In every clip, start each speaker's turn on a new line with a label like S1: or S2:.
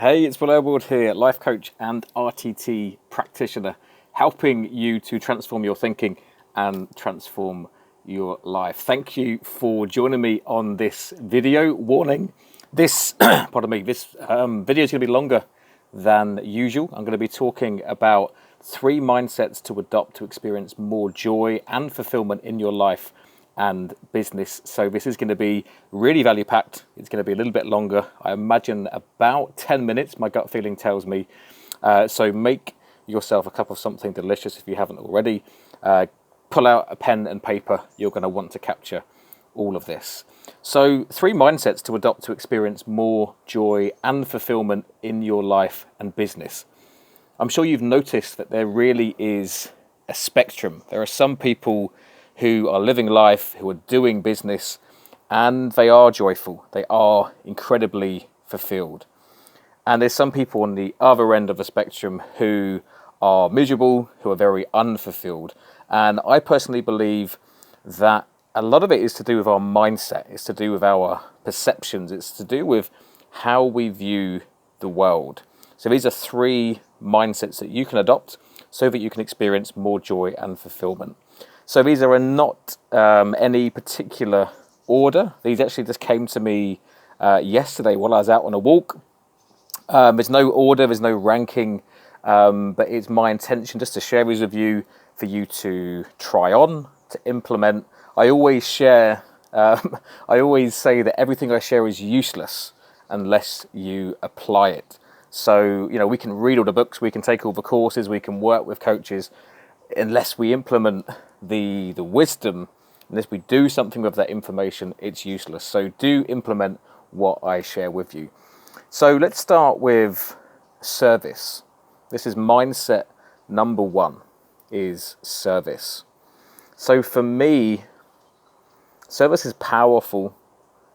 S1: Hey, it's Will Airwood here, life coach and RTT practitioner, helping you to transform your thinking and transform your life. Thank you for joining me on this video. Warning, this this video is going to be longer than usual. I'm going to be talking about 3 mindsets to adopt to experience more joy and fulfillment in your life and business. So this is going to be really value packed. It's going to be a little bit longer. I imagine about 10 minutes, my gut feeling tells me. So make yourself a cup of something delicious if you haven't already. Pull out a pen and paper. You're going to want to capture all of this. So 3 mindsets to adopt to experience more joy and fulfillment in your life and business. I'm sure you've noticed that there really is a spectrum. There are some people who are living life, who are doing business, and they are joyful. They are incredibly fulfilled. And there's some people on the other end of the spectrum who are miserable, who are very unfulfilled. And I personally believe that a lot of it is to do with our mindset. It's to do with our perceptions. It's to do with how we view the world. So these are 3 mindsets that you can adopt so that you can experience more joy and fulfillment. So these are not any particular order. These actually just came to me yesterday while I was out on a walk. There's no order, there's no ranking, but it's my intention just to share these with you for you to try on, to implement. I always share, I always say that everything I share is useless unless you apply it. So, we can read all the books, we can take all the courses, we can work with coaches. Unless we implement the wisdom, unless we do something with that information, it's useless. So do implement what I share with you. So let's start with service. This is mindset number 1, is service. So for me, service is powerful.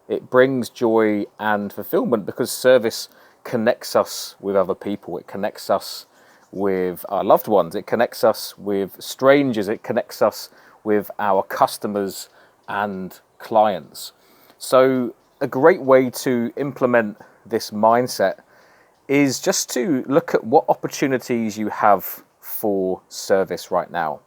S1: It brings joy and fulfillment because service connects us with other people. It connects us with our loved ones, it connects us with strangers, it connects us with our customers and clients. So a great way to implement this mindset is just to look at what opportunities you have for service right now.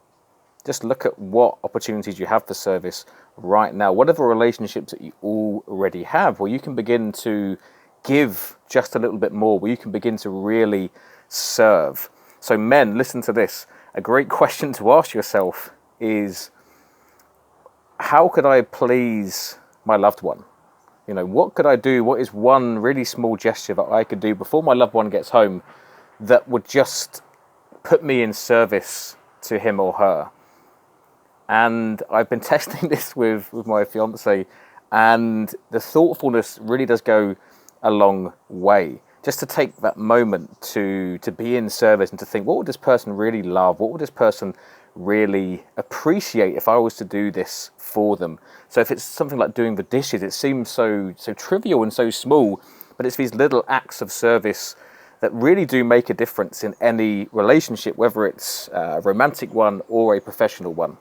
S1: Just look at what opportunities you have for service right now. What are the relationships that you already have where you can begin to give just a little bit more, where you can begin to really serve. So men, listen to this. A great question to ask yourself is, how could I please my loved one? What could I do? What is one really small gesture that I could do before my loved one gets home that would just put me in service to him or her? And I've been testing this with my fiance, and the thoughtfulness really does go a long way. Just to take that moment to be in service and to think, what would this person really love? What would this person really appreciate if I was to do this for them? So if it's something like doing the dishes, it seems so trivial and so small, but it's these little acts of service that really do make a difference in any relationship, whether it's a romantic one or a professional one.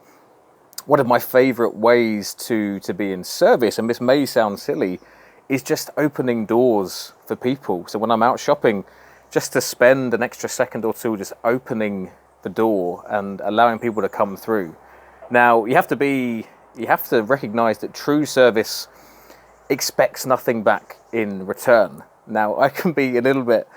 S1: One of my favorite ways to be in service, and this may sound silly, is just opening doors for people. So when I'm out shopping, just to spend an extra second or two just opening the door and allowing people to come through. Now, you have to recognize that true service expects nothing back in return. Now, I can be a little bit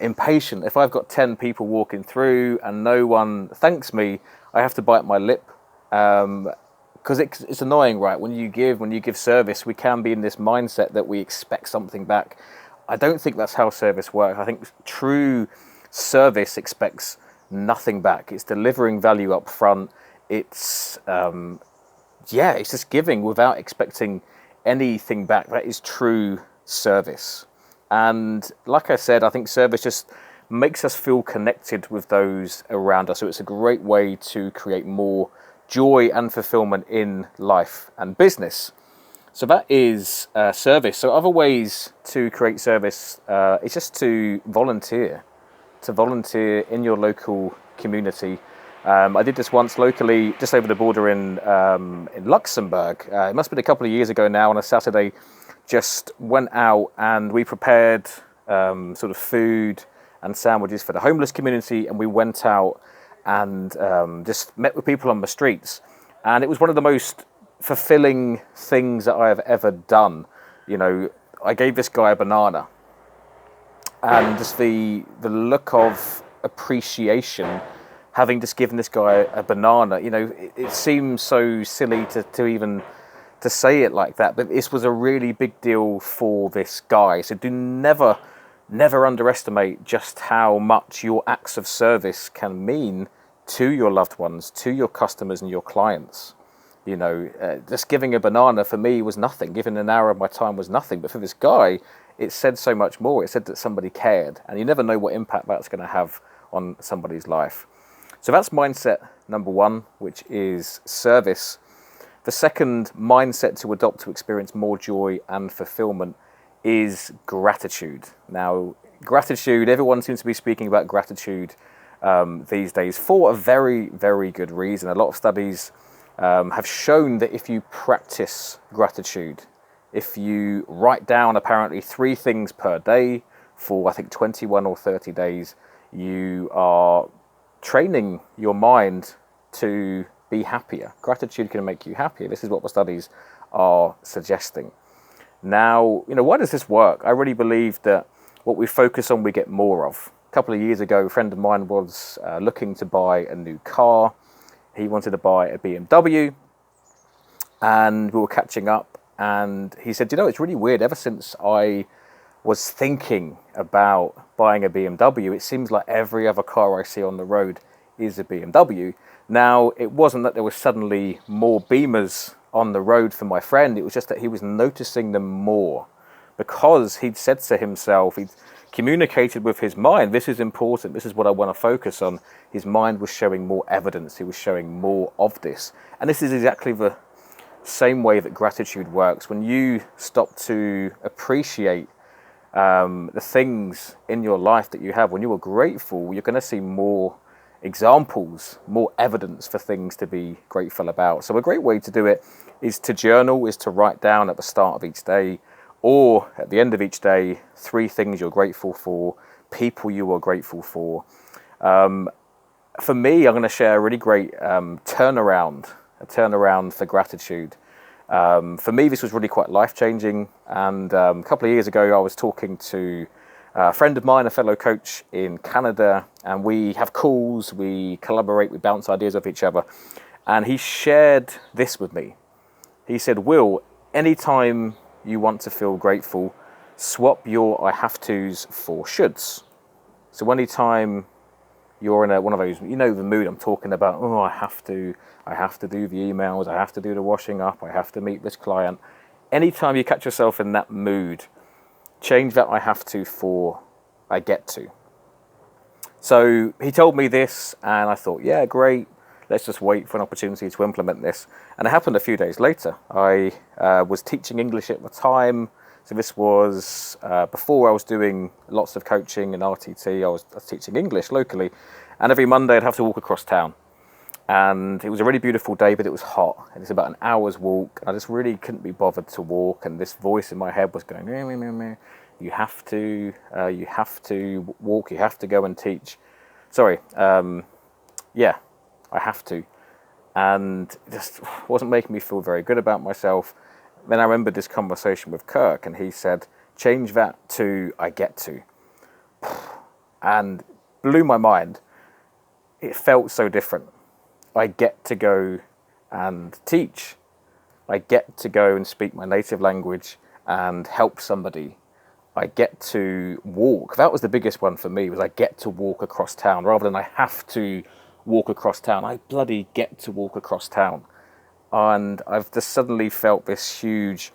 S1: impatient. If I've got 10 people walking through and no one thanks me, I have to bite my lip. Because it's annoying, right? When you give service, we can be in this mindset that we expect something back. I don't think that's how service works. I think true service expects nothing back. It's delivering value up front. It's just giving without expecting anything back. That is true service. And like I said, I think service just makes us feel connected with those around us. So it's a great way to create more joy and fulfillment in life and business. So that is service. So other ways to create service is just to volunteer in your local community. I did this once locally, just over the border in Luxembourg. It must have been a couple of years ago now. On a Saturday, just went out and we prepared sort of food and sandwiches for the homeless community, and we went out and just met with people on the streets. And it was one of the most fulfilling things that I have ever done. You know, I gave this guy a banana, and just the look of appreciation, having just given this guy a banana. You know, it seems so silly to even to say it like that, but this was a really big deal for this guy. So do never underestimate just how much your acts of service can mean to your loved ones, to your customers and your clients. You know, just giving a banana for me was nothing. Giving an hour of my time was nothing. But for this guy, it said so much more. It said that somebody cared, and you never know what impact that's going to have on somebody's life. So that's mindset number one, which is service. The second mindset to adopt to experience more joy and fulfillment is gratitude. Now, gratitude, everyone seems to be speaking about gratitude these days for a very, very good reason. A lot of studies have shown that if you practice gratitude, if you write down apparently 3 things per day for, I think, 21 or 30 days, you are training your mind to be happier. Gratitude can make you happier. This is what the studies are suggesting. Now, you know, why does this work? I really believe that what we focus on, we get more of. A couple of years ago, a friend of mine was looking to buy a new car. He wanted to buy a BMW, and we were catching up, and he said, you know, it's really weird. Ever since I was thinking about buying a BMW, it seems like every other car I see on the road is a BMW. Now, it wasn't that there was suddenly more Beamers on the road for my friend. It was just that he was noticing them more because he'd said to himself, he'd communicated with his mind, this is important, this is what I want to focus on. His mind was showing more evidence. He was showing more of this. And this is exactly the same way that gratitude works. When you stop to appreciate the things in your life that you have, when you are grateful, you're going to see more examples, more evidence for things to be grateful about. So a great way to do it is to journal, is to write down at the start of each day or at the end of each day 3 things you're grateful for, people you are grateful for. For me, I'm going to share a really great turnaround for gratitude. For me, this was really quite life-changing, and a couple of years ago I was talking to a friend of mine, a fellow coach in Canada, and we have calls, we collaborate, we bounce ideas off each other, and he shared this with me. He said, Will, anytime you want to feel grateful, swap your I have to's for shoulds. So anytime you're in one of those, you know, the mood I'm talking about, oh, I have to do the emails, I have to do the washing up, I have to meet this client. Anytime you catch yourself in that mood, change that I have to for I get to. So he told me this, and I thought, yeah, great. Let's just wait for an opportunity to implement this. And it happened a few days later. I was teaching English at the time. So this was before I was doing lots of coaching and RTT. I was teaching English locally. And every Monday I'd have to walk across town. And it was a really beautiful day, but it was hot. And it's about an hour's walk. I just really couldn't be bothered to walk. And this voice in my head was going, meh, meh, meh, meh. You have to walk, you have to go and teach. I have to. And it just wasn't making me feel very good about myself. Then I remembered this conversation with Kirk, and he said, change that to I get to. And blew my mind. It felt so different. I get to go and teach. I get to go and speak my native language and help somebody. I get to walk. That was the biggest one for me, was I get to walk across town rather than I have to walk across town. I bloody get to walk across town. And I've just suddenly felt this huge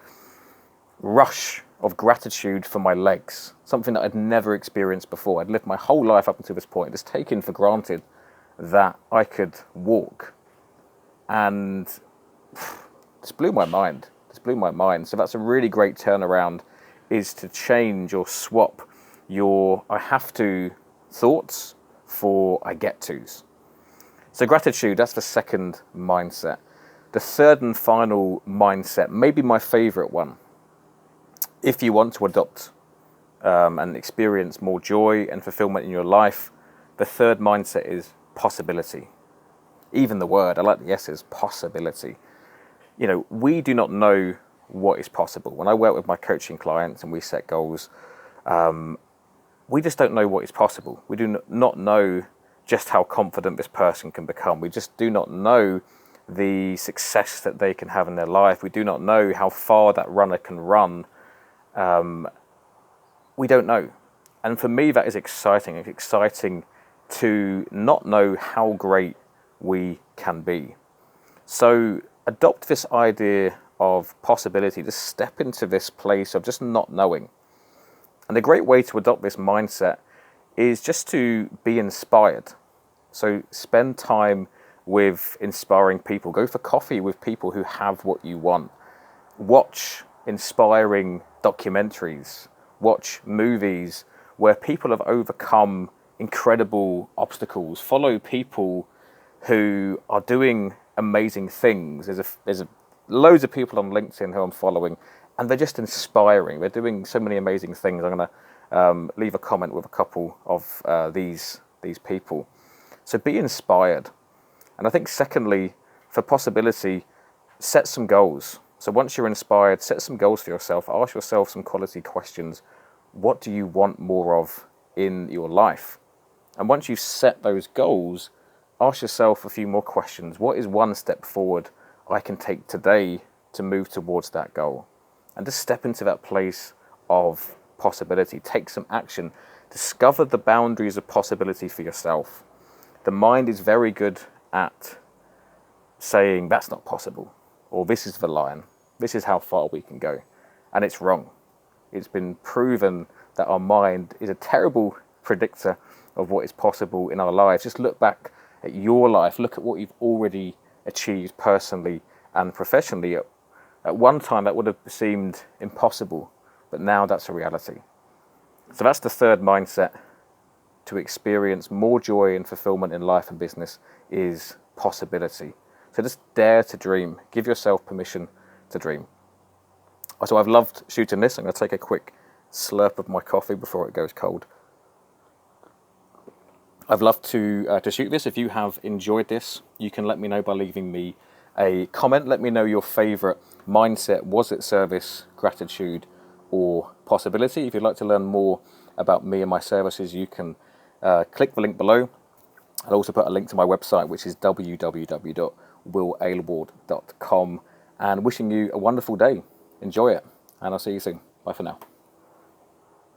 S1: rush of gratitude for my legs, something that I'd never experienced before. I'd lived my whole life up until this point, just taken for granted that I could walk. And just blew my mind. So that's a really great turnaround, is to change or swap your I have to thoughts for I get to's. So gratitude, that's the second mindset. The third and final mindset, maybe my favorite one, if you want to adopt and experience more joy and fulfillment in your life, the third mindset is possibility. Even the word, I like the S's, possibility. You know, we do not know what is possible. When I work with my coaching clients and we set goals, we just don't know what is possible. We do not know just how confident this person can become. We just do not know the success that they can have in their life. We do not know how far that runner can run. We don't know. And for me, that is exciting. It's exciting to not know how great we can be. So adopt this idea of possibility. Just step into this place of just not knowing. And a great way to adopt this mindset is just to be inspired. So spend time with inspiring people. Go for coffee with people who have what you want. Watch inspiring documentaries. Watch movies where people have overcome incredible obstacles. Follow people who are doing amazing things. There's loads of people on LinkedIn who I'm following, and they're just inspiring. They're doing so many amazing things. I'm going to leave a comment with a couple of these people. So be inspired. And I think secondly, for possibility, set some goals. So once you're inspired, set some goals for yourself. Ask yourself some quality questions. What do you want more of in your life? And once you've set those goals, ask yourself a few more questions. What is one step forward I can take today to move towards that goal? And just step into that place of possibility. Take some action. Discover the boundaries of possibility for yourself. The mind is very good at saying that's not possible, or this is the line, this is how far we can go. And it's wrong. It's been proven that our mind is a terrible predictor of what is possible in our lives. Just look back at your life. Look at what you've already achieved personally and professionally. At one time that would have seemed impossible, but now that's a reality. So that's the third mindset to experience more joy and fulfillment in life and business, is possibility. So just dare to dream. Give yourself permission to dream. So I've loved shooting this. I'm going to take a quick slurp of my coffee before it goes cold. I've loved to shoot this. If you have enjoyed this, you can let me know by leaving me a comment. Let me know your favorite mindset. Was it service, gratitude, or possibility? If you'd like to learn more about me and my services, you can click the link below. I'll also put a link to my website, which is www.willailward.com. And wishing you a wonderful day. Enjoy it. And I'll see you soon. Bye for now.